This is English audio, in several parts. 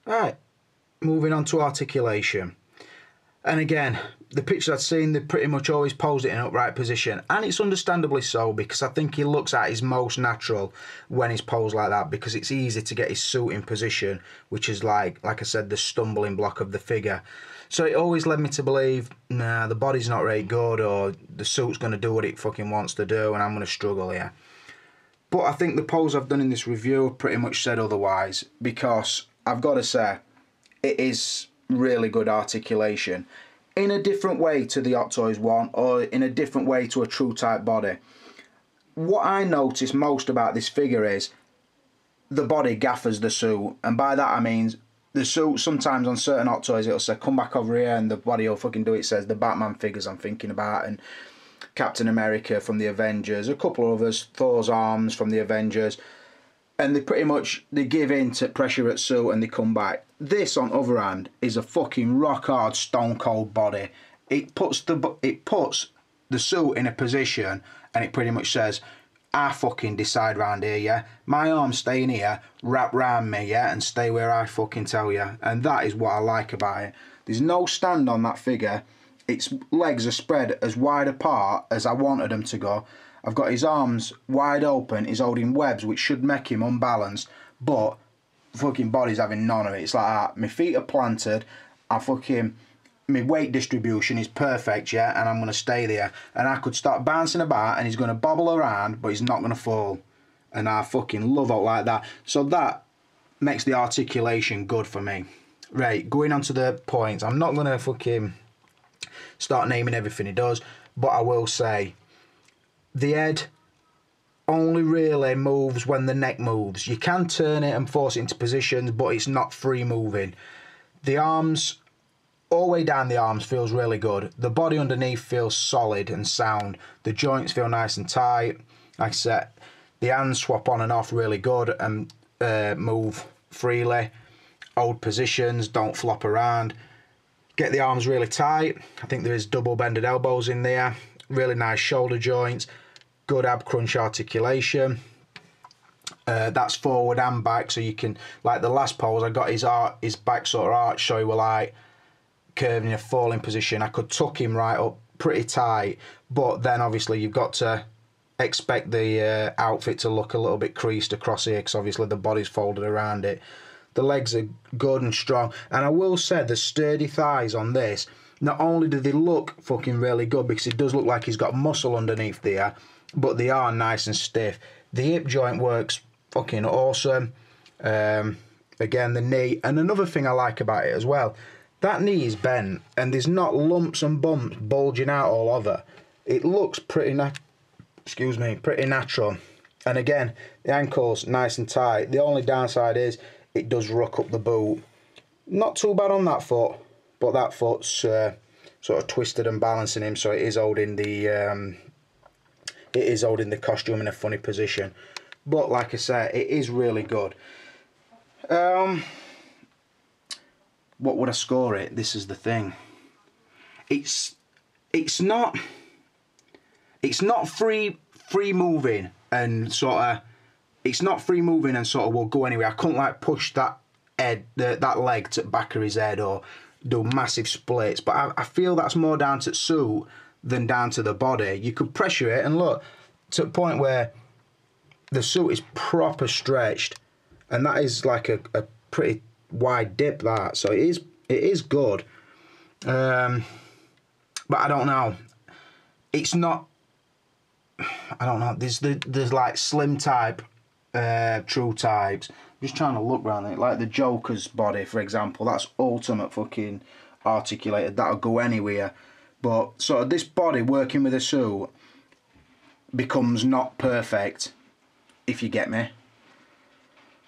Right, moving on to articulation. And again, the pictures I've seen, they pretty much always pose it in an upright position. And it's understandably so, because I think he looks at his most natural when he's posed like that, because it's easy to get his suit in position, which is like I said, the stumbling block of the figure. So it always led me to believe, nah, the body's not very good, or the suit's going to do what it fucking wants to do, and I'm going to struggle here. But I think the pose I've done in this review pretty much said otherwise, because I've got to say, it is really good articulation in a different way to the Hot Toys one, or in a different way to a true type body. What I notice most about this figure is the body gaffers the suit, and by that I mean the suit, sometimes on certain Hot Toys it'll say come back over here and the body will fucking do it. It says the Batman figures I'm thinking about, and Captain America from the Avengers, a couple of others, Thor's arms from the Avengers, and they give in to pressure at suit and they come back. This, on the other hand, is a fucking rock hard stone cold body. It puts the suit in a position and it pretty much says, I fucking decide round here, yeah? My arms stay in here, wrap round me, yeah? And stay where I fucking tell you. And that is what I like about it. There's no stand on that figure. Its legs are spread as wide apart as I wanted them to go. I've got his arms wide open, he's holding webs which should make him unbalanced, but fucking body's having none of it. It's like that. My feet are planted, my weight distribution is perfect, yeah, and I'm going to stay there. And I could start bouncing about and he's going to bobble around, but he's not going to fall. And I fucking love it like that. So that makes the articulation good for me. Right, going on to the points. I'm not going to fucking start naming everything he does, but I will say, the head only really moves when the neck moves. You can turn it and force it into positions, but it's not free moving. The arms, all the way down the arms feels really good. The body underneath feels solid and sound. The joints feel nice and tight. Like I said, the hands swap on and off really good and move freely. Hold positions, don't flop around. Get the arms really tight. I think there is double bended elbows in there. Really nice shoulder joints. Good ab crunch articulation. That's forward and back, so you can, like the last pose, I got his back sort of arch, so he were like curving in a falling position. I could tuck him right up pretty tight, but then obviously you've got to expect the outfit to look a little bit creased across here, because obviously the body's folded around it. The legs are good and strong, and I will say the sturdy thighs on this, not only do they look fucking really good, because it does look like he's got muscle underneath there, but they are nice and stiff. The hip joint works fucking awesome. Again, the knee. And another thing I like about it as well, that knee is bent and there's not lumps and bumps bulging out all over. It looks pretty natural. And again, the ankle's nice and tight. The only downside is it does ruck up the boot. Not too bad on that foot, but that foot's sort of twisted and balancing him, so it is holding the costume in a funny position. But like I say, it is really good. What would I score it? This is the thing. It's not free moving and sort of, it's not free moving and sort of will go anywhere. I couldn't like push that that leg to the back of his head or do massive splits, but I feel that's more down to the suit than down to the body. You could pressure it and look to a point where the suit is proper stretched, and that is like a pretty wide dip, that, so it is good. But I don't know, it's not, I don't know, there's like slim type, true types. I'm just trying to look around it, like the Joker's body for example, that's ultimate fucking articulated, that'll go anywhere. But sort of this body working with a suit becomes not perfect, if you get me.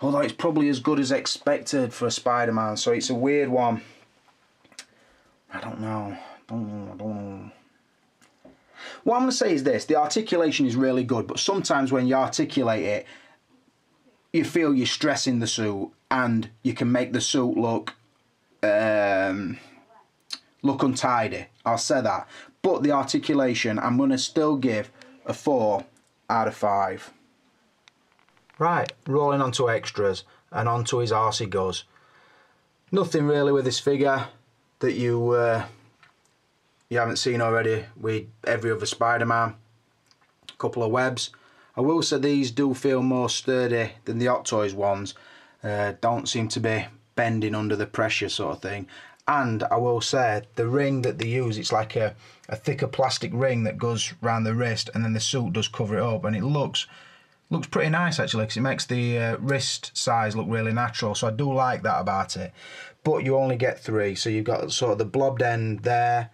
Although it's probably as good as expected for a Spider-Man, so it's a weird one. I don't know. What I'm going to say is this, the articulation is really good, but sometimes when you articulate it, you feel you're stressing the suit, and you can make the suit look untidy. I'll say that. But the articulation, I'm going to still give a 4 out of 5. Right, rolling on to extras and on to his arse he goes. Nothing really with this figure that you haven't seen already with every other Spider-Man. A couple of webs. I will say these do feel more sturdy than the Hot Toys ones. Don't seem to be bending under the pressure sort of thing. And I will say the ring that they use, it's like a thicker plastic ring that goes around the wrist, and then the suit does cover it up, and it looks pretty nice actually, because it makes the wrist size look really natural. So I do like that about it. But you only get 3, so you've got sort of the blobbed end there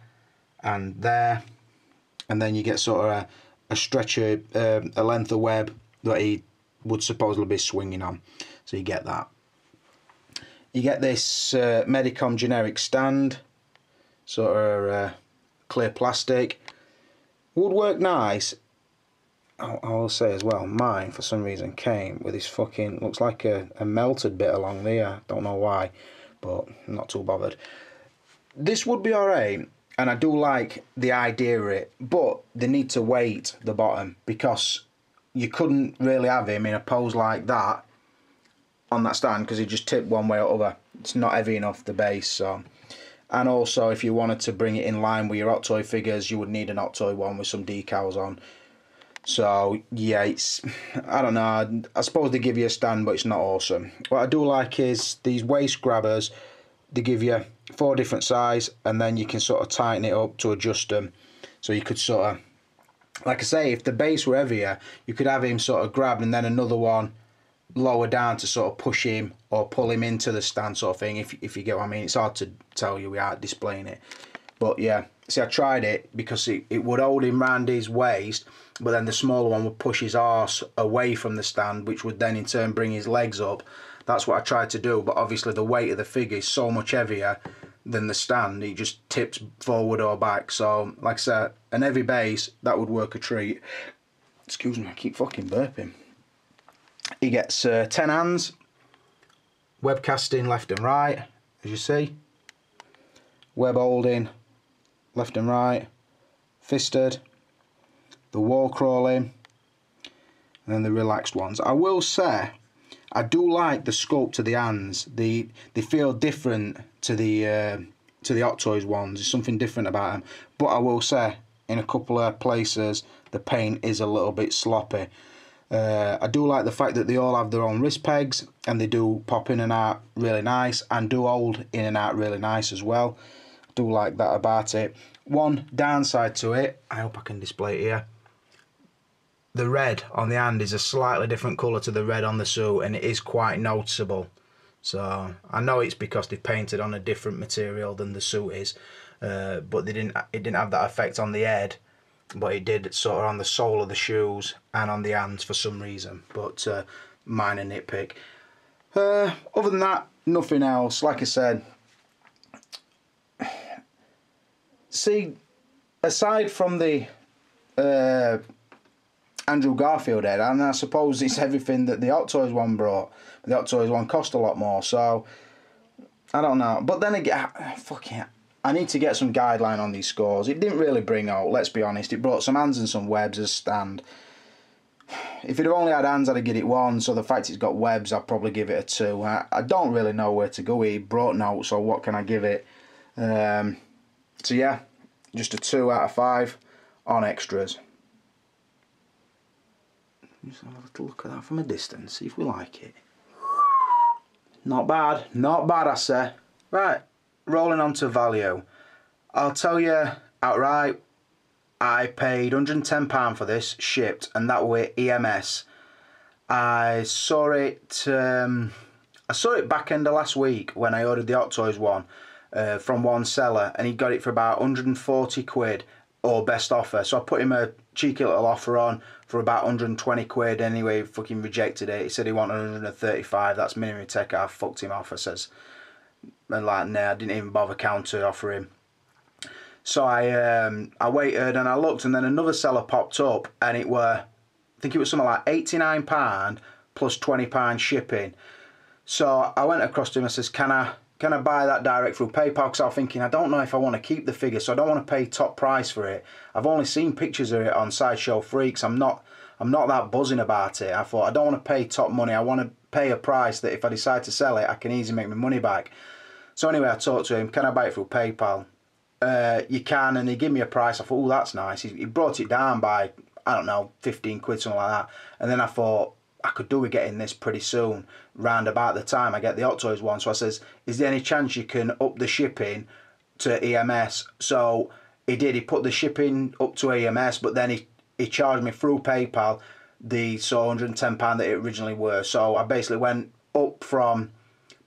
and there, and then you get sort of a stretcher, a length of web that he would supposedly be swinging on. So you get that. You get this Medicom generic stand, sort of clear plastic. Would work nice. I will say as well, mine for some reason came with this fucking, looks like a melted bit along there. Don't know why, but I'm not too bothered. This would be alright, and I do like the idea of it, but they need to weight the bottom, because you couldn't really have him in a pose like that on that stand, because he just tipped one way or other. It's not heavy enough, the base. So, and also if you wanted to bring it in line with your Hot Toy figures, you would need an Hot Toy one with some decals on. So yeah, it's, I don't know, I suppose they give you a stand, but it's not awesome. What I do like is these waist grabbers. They give you 4 different size, and then you can sort of tighten it up to adjust them. So you could sort of, like I say, if the base were heavier, you could have him sort of grabbed and then another one lower down to sort of push him or pull him into the stand sort of thing, if you get what I mean. It's hard to tell you without displaying it. But yeah, see, I tried it because it would hold him round his waist, but then the smaller one would push his arse away from the stand, which would then in turn bring his legs up. That's what I tried to do, but obviously the weight of the figure is so much heavier than the stand, it just tips forward or back. So, like I said, an heavy base, that would work a treat. Excuse me, I keep fucking burping. He gets 10 hands, web casting left and right, as you see, web holding left and right, fisted, the wall crawling, and then the relaxed ones. I will say, I do like the sculpt of the hands. They feel different to the Hot Toys ones. There's something different about them. But I will say, in a couple of places, the paint is a little bit sloppy. I do like the fact that they all have their own wrist pegs, and they do pop in and out really nice, and do hold in and out really nice as well. I do like that about it. One downside to it, I hope I can display it here. The red on the hand is a slightly different colour to the red on the suit, and it is quite noticeable. So I know it's because they painted on a different material than the suit is, but it didn't have that effect on the head, but it did sort of on the sole of the shoes and on the hands for some reason. But minor nitpick. Other than that, nothing else. Like I said, see, aside from the Andrew Garfield head, and I suppose it's everything that the Hot Toys one brought. The Hot Toys one cost a lot more, so I don't know. But then again, fuck yeah, I need to get some guideline on these scores. It didn't really bring out, let's be honest. It brought some hands and some webs as stand. If it had only had hands, I'd give it 1. So the fact it's got webs, I'd probably give it a 2. I don't really know where to go. He brought notes, so what can I give it? So yeah, just a 2 out of 5 on extras. Just have a little look at that from a distance, see if we like it. Not bad, not bad, I say. Right, rolling on to value. I'll tell you outright, I paid £110 for this, shipped, and that was EMS. I saw it back end of last week when I ordered the Hot Toys one from one seller, and he got it for about 140 quid or best offer. So I put him a cheeky little offer on for about 120 quid. Anyway, he fucking rejected it. He said he wanted 135. That's minimum take. I fucked him off. I says, and like, nah, I didn't even bother counter offer him. So I waited and I looked, and then another seller popped up, and it were, I think it was something like £89 plus £20 shipping. So I went across to him and says, can I buy that direct through PayPal? Because I was thinking, I don't know if I want to keep the figure, so I don't want to pay top price for it. I've only seen pictures of it on Sideshow Freaks. I'm not that buzzing about it. I thought, I don't want to pay top money. I want to pay a price that if I decide to sell it, I can easily make my money back. So anyway, I talked to him, can I buy it through PayPal? You can, and he gave me a price. I thought, oh, that's nice. He brought it down by, I don't know, 15 quid, something like that. And then I thought, I could do with getting this pretty soon, round about the time I get the Hot Toys one. So I says, is there any chance you can up the shipping to EMS? So he did. He put the shipping up to EMS, but then he charged me through PayPal the £110 that it originally were. So I basically went up from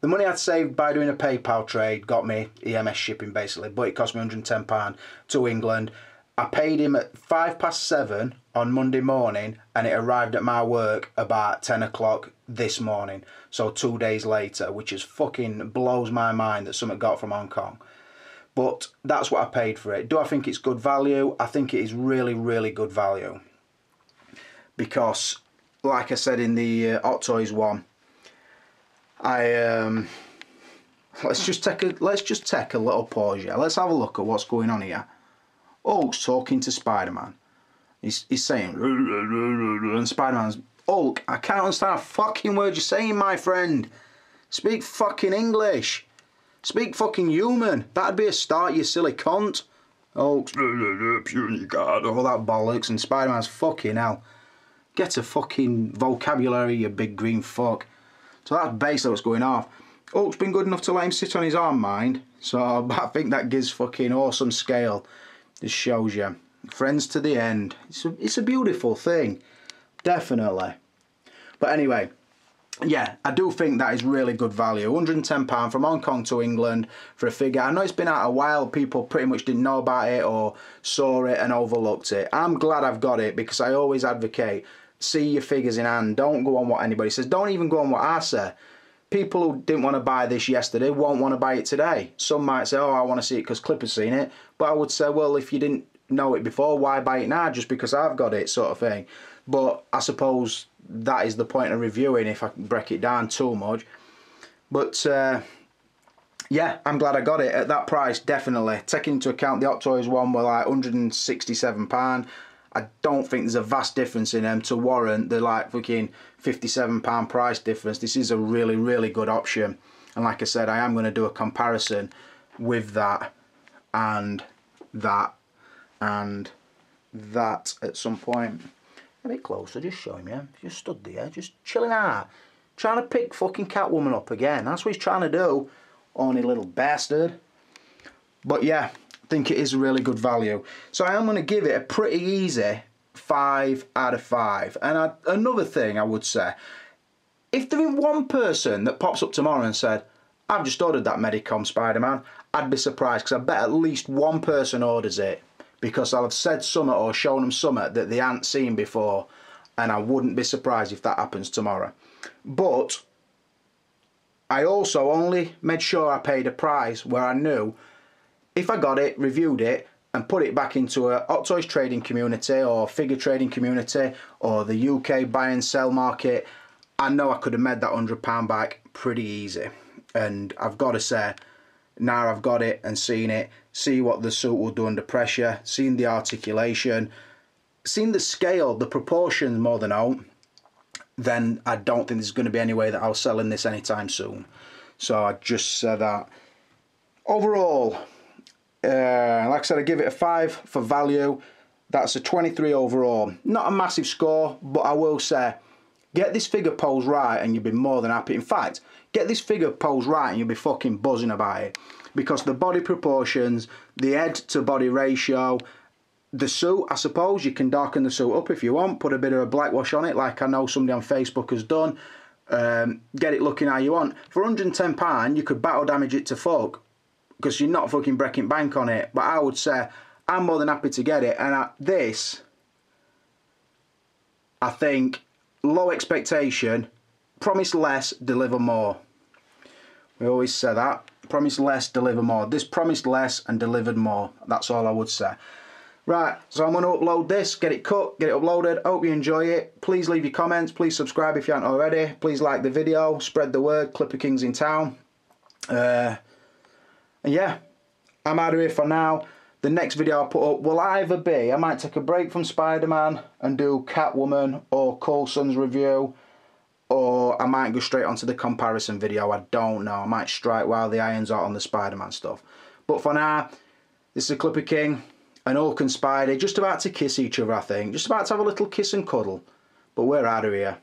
the money I'd saved by doing a PayPal trade, got me EMS shipping basically, but it cost me £110 to England. I paid him at 7:05 on Monday morning, and it arrived at my work about 10 o'clock this morning. So 2 days later, which is fucking blows my mind that something got from Hong Kong. But that's what I paid for it. Do I think it's good value? I think it is really, really good value. Because, like I said in the Hot Toys one, let's just take a little pause here. Let's have a look at what's going on here. Hulk's talking to Spider-Man. He's saying, and Spider-Man's, Hulk, I can't understand a fucking word you're saying, my friend. Speak fucking English. Speak fucking human. That'd be a start, you silly cunt. Hulk's, puny god, all that bollocks, and Spider-Man's, fucking hell. Get a fucking vocabulary, you big green fuck. So that's basically what's going off. Hulk's been good enough to let him sit on his arm, mind. So I think that gives fucking awesome scale. Just shows you. Friends to the end. It's a beautiful thing. Definitely. But anyway, yeah, I do think that is really good value. £110 from Hong Kong to England for a figure. I know it's been out a while. People pretty much didn't know about it or saw it and overlooked it. I'm glad I've got it because I always advocate, see your figures in hand. Don't go on what anybody says. Don't even go on what I say. People who didn't want to buy this yesterday won't want to buy it today. Some might say, oh, I want to see it because Clipper's seen it. But I would say, well, if you didn't know it before, why buy it now just because I've got it, sort of thing. But I suppose that is the point of reviewing if I can break it down too much. But yeah, I'm glad I got it at that price, definitely. Taking into account the Hot Toys one were like £167. I don't think there's a vast difference in them to warrant the like fucking £57 price difference. This is a really, really good option. And like I said, I am going to do a comparison with that and that and that at some point. A bit closer, just show him, yeah? Just stood there, just chilling out. Trying to pick fucking Catwoman up again. That's what he's trying to do. Only little bastard. But yeah, I think it is really good value. So I am going to give it a pretty easy 5 out of 5. And another thing I would say, if there is one person that pops up tomorrow and said, I've just ordered that Medicom Spider-Man, I'd be surprised because I bet at least one person orders it. Because I'll have said something or shown them something that they hadn't seen before, and I wouldn't be surprised if that happens tomorrow. But I also only made sure I paid a price where I knew if I got it, reviewed it, and put it back into a Hot Toys trading community or figure trading community or the UK buy and sell market, I know I could have made that £100 back pretty easy. And I've got to say, now I've got it and seen it, see what the suit will do under pressure, seen the articulation, seen the scale, the proportions more than out, then I don't think there's going to be any way that I'll sell in this anytime soon. So I just said that. Overall, like I said, I give it a 5 for value. That's a 23 overall. Not a massive score, but I will say, get this figure posed right and you'll be more than happy. In fact, get this figure posed right and you'll be fucking buzzing about it. Because the body proportions, the head to body ratio, the suit, I suppose you can darken the suit up if you want, put a bit of a black wash on it like I know somebody on Facebook has done. Get it looking how you want. For £110 you could battle damage it to fuck because you're not fucking breaking bank on it. But I would say I'm more than happy to get it. And at this, I think, low expectation, promise less, deliver more. We always say that. Promise less, deliver more. This promised less and delivered more. That's all I would say. Right, so I'm going to upload this, get it cut, get it uploaded. Hope you enjoy it. Please leave your comments. Please subscribe if you haven't already. Please like the video. Spread the word. Clipper King's in town. And yeah, I'm out of here for now. The next video I'll put up will either be, I might take a break from Spider-Man and do Catwoman or Coulson's review, or I might go straight onto the comparison video. I don't know. I might strike while the iron's hot on the Spider-Man stuff. But for now, this is a Clipper King, an Hulk and Spidey, just about to kiss each other, I think. Just about to have a little kiss and cuddle. But we're out of here.